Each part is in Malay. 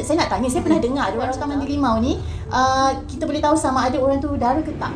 saya nak tanya, saya pernah dengar ada orang Taman Limau ni, kita boleh tahu sama ada orang tu dara ke tak?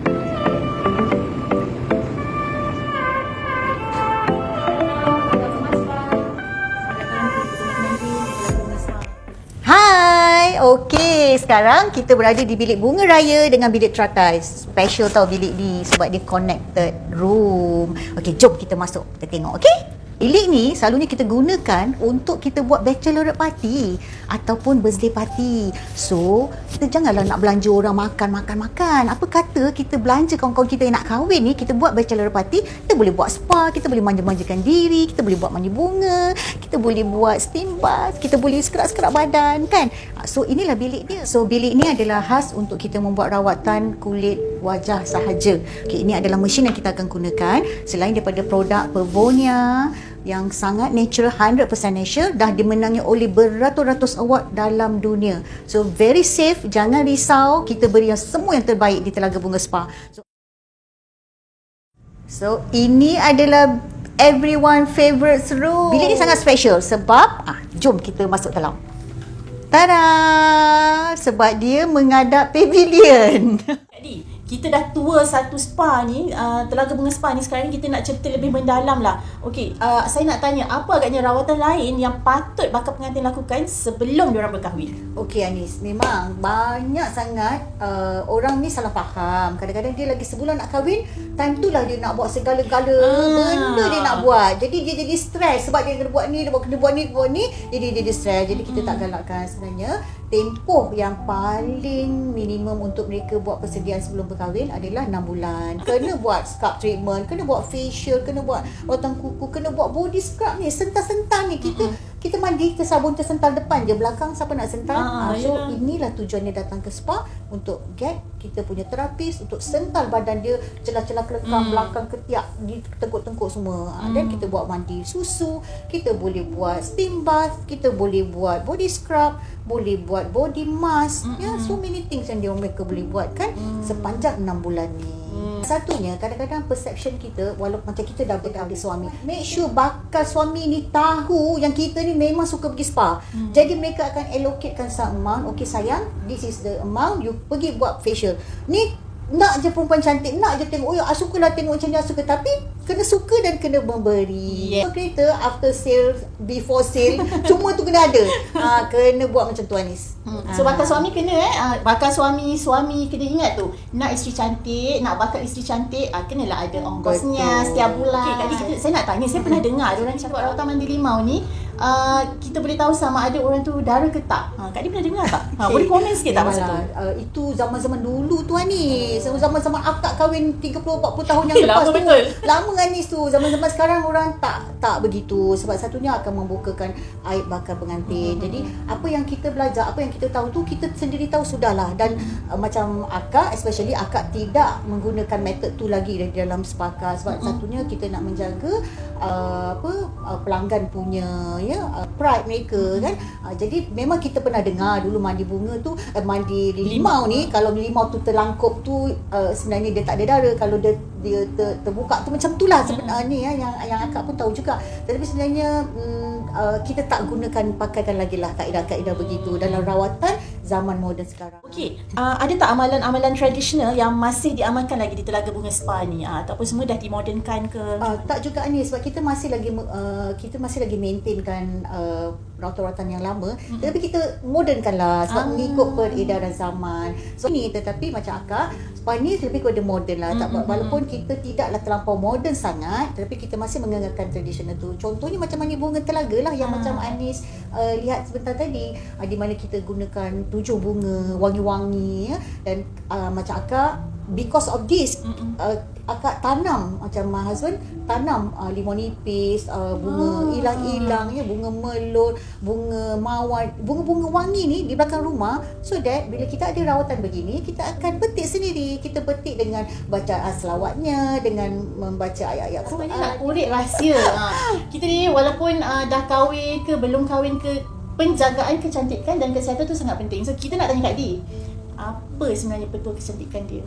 Hai, okey. Sekarang kita berada di bilik bunga raya dengan bilik teratai. Special tau bilik ni sebab dia connected room. Okey, jom kita masuk. Kita tengok, okey? Bilik ni selalunya kita gunakan untuk kita buat bachelorette party ataupun birthday party. So, kita janganlah nak belanja orang makan. Apa kata kita belanja kawan-kawan kita yang nak kahwin ni, kita buat bachelorette party, kita boleh buat spa, kita boleh manja-manjakan diri, kita boleh buat mandi bunga, kita boleh buat steam bath, kita boleh skerak-skerak badan kan. So, inilah bilik dia. So, bilik ni adalah khas untuk kita membuat rawatan kulit wajah sahaja. Okay, ini adalah mesin yang kita akan gunakan selain daripada produk Pervonia yang sangat natural, 100% natural, dah dimenangi oleh beratus-ratus award dalam dunia. So very safe, jangan risau, kita beri semua yang terbaik di Telaga Bunga Spa. So ini adalah everyone favourite room. Bilik ni sangat special sebab jom kita masuk dalam. Tada! Sebab dia menghadap pavilion. Jadi, kita dah tua satu spa ni, Telaga Bunga Spa ni. Sekarang kita nak cerita lebih mendalam lah. Okey, saya nak tanya, apa agaknya rawatan lain yang patut bakal pengantin lakukan sebelum diorang berkahwin? Okey Anis, memang banyak sangat orang ni salah faham. Kadang-kadang dia lagi sebulan nak kahwin, time tu lah dia nak buat segala-gala benda dia nak buat. Jadi dia jadi stres sebab dia kena buat ni, kena buat ni, jadi dia stres. Jadi kita tak galakkan sebenarnya. Tempoh yang paling minimum untuk mereka buat persediaan sebelum berkahwin adalah 6 bulan. Kena buat scalp treatment, kena buat facial, kena buat rawatan kuku, kena buat body scrub ni, sental-sental ni. Kita mandi, kita sabun tersental depan je, belakang siapa nak sental. So inilah tujuannya datang ke spa, untuk get kita punya terapis, untuk sental badan dia, celah-celah kelekang, belakang ketiak, di tengkuk-tengkuk semua. Dan kita buat mandi susu, kita boleh buat steam bath, kita boleh buat body scrub, boleh buat body mask, so many things yang mereka boleh buat kan sepanjang 6 bulan ni. Satunya, kadang-kadang perception kita, walaupun macam kita dah ada suami, make sure bakal suami ni tahu yang kita ni memang suka pergi spa. Jadi mereka akan allocatekan some amount. Okay sayang, this is the amount, you pergi buat facial. Ni nak je perempuan cantik, nak je tengok, sukalah tengok macam ni, suka. Tapi kena suka dan kena memberi. So kereta after sale, before sale, semua tu kena ada. Kena buat macam tu Anis. So bakal suami kena bakal suami kena ingat tu, nak isteri cantik, nak bakal isteri cantik, kenalah ada ongkosnya setiap bulan. Okay, saya nak tanya, saya pernah dengar ada orang cakap rawatan mandi limau ni, kita boleh tahu sama ada orang tu dara ke tak. Kak Di pernah dengar tak? Boleh komen sikit tak pasal tu? Itu zaman-zaman dulu tu Anis. Zaman-zaman akak kahwin 30-40 tahun yang lepas tu. Betul. Lama Anis tu. Zaman-zaman sekarang orang tak begitu. Sebab satunya akan membukakan aib bakal pengantin. Jadi apa yang kita belajar, apa yang kita tahu tu, kita sendiri tahu sudahlah. Dan macam akak, especially akak tidak menggunakan metod tu lagi dalam spa. Sebab satunya kita nak menjaga pelanggan punya pride mereka kan. Jadi memang kita pernah dengar dulu mandi bunga tu, mandi limau ni, kalau limau tu terlangkup tu sebenarnya dia tak ada dara. Kalau dia terbuka tu macam itulah sebenarnya yang akak pun tahu juga. Tapi sebenarnya kita tak gunakan, pakaikan lagi lah kaedah-kaedah begitu dalam rawatan zaman moden sekarang. Okey, ada tak amalan-amalan tradisional yang masih diamalkan lagi di Telaga Bunga Spa ni, ataupun semua dah dimodernkan ke? Tak juga ni, sebab kita masih lagi maintainkan rawatan-rawatan yang lama, tetapi kita modernkan lah sebab mengikut peredaran zaman. So ni, tetapi macam akak, spa ni lebih kepada moden lah. Walaupun kita tidaklah terlampau moden sangat, tetapi kita masih menganggarkan tradisional tu. Contohnya macam mandi bunga telaga lah, yang macam Anis lihat sebentar tadi, di mana kita gunakan 7 bunga wangi-wangi dan macam akak, because of this akak tanam, macam my husband tanam limau nipis, bunga ilang-ilang bunga melon, bunga mawar, bunga-bunga wangi ni di belakang rumah, so that bila kita ada rawatan begini, kita akan petik sendiri. Kita petik dengan baca selawatnya, dengan membaca ayat-ayat Quran. Sebenarnya nak korek rahsia. Kita ni walaupun dah kahwin ke belum kahwin ke, penjagaan kecantikan dan kesihatan tu sangat penting. So kita nak tanya Kak Di, apa sebenarnya betul kecantikan dia?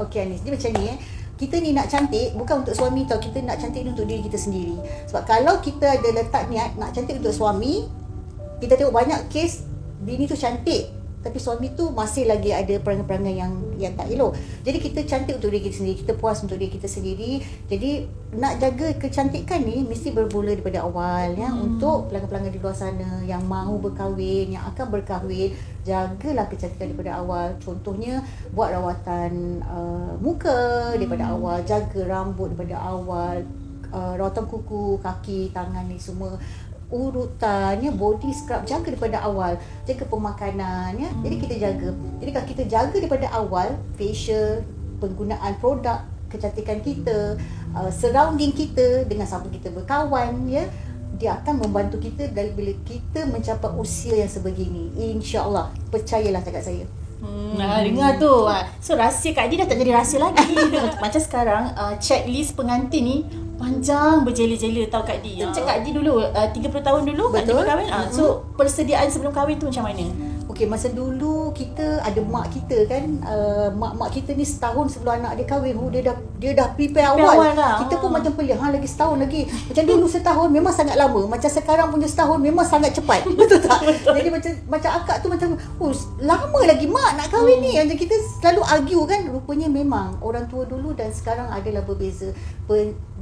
Okey Anis, dia macam ni kita ni nak cantik bukan untuk suami tau, kita nak cantik ni untuk diri kita sendiri. Sebab kalau kita ada letak niat nak cantik untuk suami, kita tengok banyak kes bini tu cantik tapi suami tu masih lagi ada perangai-perangai yang tak elok. Jadi kita cantik untuk diri kita sendiri, kita puas untuk diri kita sendiri. Jadi nak jaga kecantikan ni mesti bermula daripada awal ya. Untuk pelanggan-pelanggan di luar sana yang mahu berkahwin, yang akan berkahwin, jagalah kecantikan daripada awal. Contohnya buat rawatan muka daripada awal, jaga rambut daripada awal, rawatan kuku, kaki, tangan ni semua urutannya, body scrub jaga daripada awal, jaga pemakanan ya. Jadi kita jaga. Jadi kalau kita jaga daripada awal, facial, penggunaan produk kecantikan kita, surrounding kita dengan siapa kita berkawan ya, dia akan membantu kita dari bila kita mencapai usia yang sebegini. InsyaAllah, percayalah cakap saya. Dengar tu. So rahsia Kak Adi dah tak jadi rahsia lagi. Macam sekarang checklist pengantin ni panjang berjela-jela tau Kak Di. Macam Kak Di dulu 30 tahun dulu Kak Di berkahwin. So persediaan sebelum kahwin tu macam mana? Okey, masa dulu kita ada mak kita kan, mak kita ni setahun sebelum anak dia kahwin, dia dah prepare awal lah. Kita pun macam pelik, lagi setahun lagi. Macam dulu setahun memang sangat lama, macam sekarang punya setahun memang sangat cepat. Betul tak? Jadi macam akak tu macam lama lagi mak nak kahwin ni. Macam kita selalu argue kan, rupanya memang orang tua dulu dan sekarang adalah berbeza.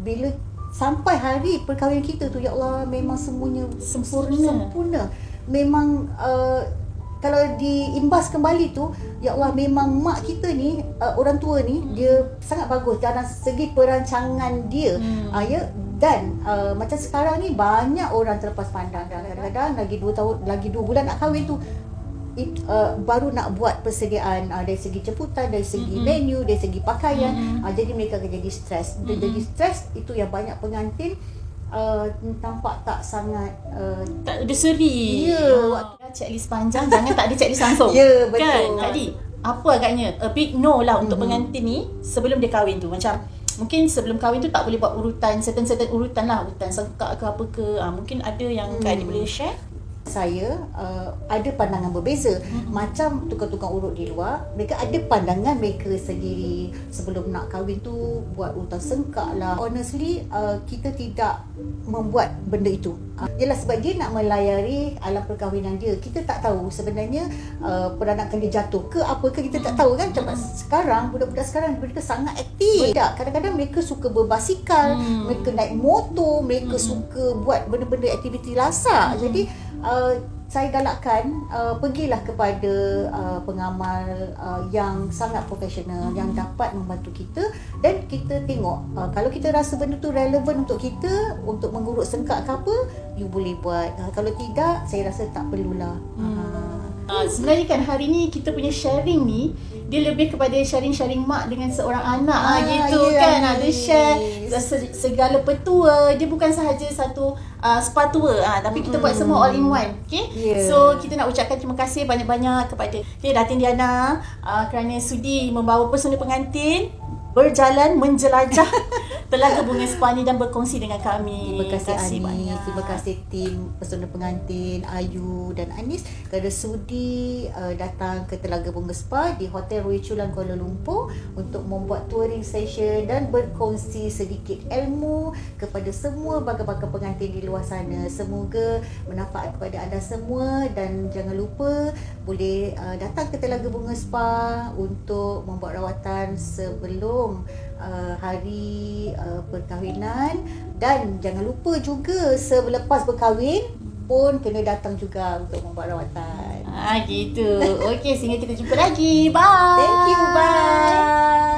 Bila sampai hari perkahwinan kita tu, ya Allah, memang semuanya sempurna. Memang kalau diimbas kembali tu, ya Allah, memang mak kita ni, orang tua ni, dia sangat bagus dalam segi perancangan dia. Ya, dan macam sekarang ni banyak orang terlepas pandang. Kadang-kadang lagi 2 bulan nak kahwin tu, baru nak buat persediaan dari segi jemputan, dari segi menu, dari segi pakaian. Jadi mereka akan jadi stres. Jadi stres itu yang banyak pengantin nampak tak sangat tak ada seri. Ya, checklist panjang, jangan tak ada checklist langsung. Ya, betul. Kan Kak Di, apa agaknya a big no lah untuk pengantin ni sebelum dia kahwin tu. Macam mungkin sebelum kahwin tu tak boleh buat urutan, certain urutan lah, urutan sengkak ke apa ke. Mungkin ada yang Kak Di boleh share. Saya ada pandangan berbeza. Macam tukang-tukang urut di luar, mereka ada pandangan mereka sendiri. Sebelum nak kahwin tu buat urutan sengkak lah. Honestly, kita tidak membuat benda itu. Ialah sebab dia nak melayari alam perkahwinan dia. Kita tak tahu sebenarnya peranakan dia jatuh ke apa ke, kita tak tahu kan. Macam sekarang, budak-budak sekarang mereka sangat aktif. Kadang-kadang mereka suka berbasikal, mereka naik motor, mereka suka buat benda-benda aktiviti lasak. Jadi saya galakkan pergilah kepada pengamal yang sangat profesional, yang dapat membantu kita, dan kita tengok kalau kita rasa benda tu relevan untuk kita, untuk mengurut sengkak ke apa, you boleh buat. Kalau tidak, saya rasa tak perlulah. Sebenarnya kan hari ni kita punya sharing ni, dia lebih kepada sharing mak dengan seorang anak gitu kan. Dia share segala petua. Dia bukan sahaja satu spa tour, tapi kita buat semua all in one. Okay? So kita nak ucapkan terima kasih banyak-banyak kepada Datin Diana kerana sudi membawa pesona pengantin berjalan menjelajah Telaga Bunga Spa ni dan berkongsi dengan kami. Terima kasih Anis, banyak. terima kasih tim pesona pengantin Ayu dan Anis kerana sudi datang ke Telaga Bunga Spa di Hotel Rui Chulan Kuala Lumpur untuk membuat touring session dan berkongsi sedikit ilmu kepada semua bakal-bakal pengantin di luar sana. Semoga bermanfaat kepada anda semua, dan jangan lupa boleh datang ke Telaga Bunga Spa untuk membuat rawatan sebelum hari perkahwinan, dan jangan lupa juga selepas berkahwin pun kena datang juga untuk membuat rawatan. Gitu. Okey, sehingga kita jumpa lagi. Bye. Thank you.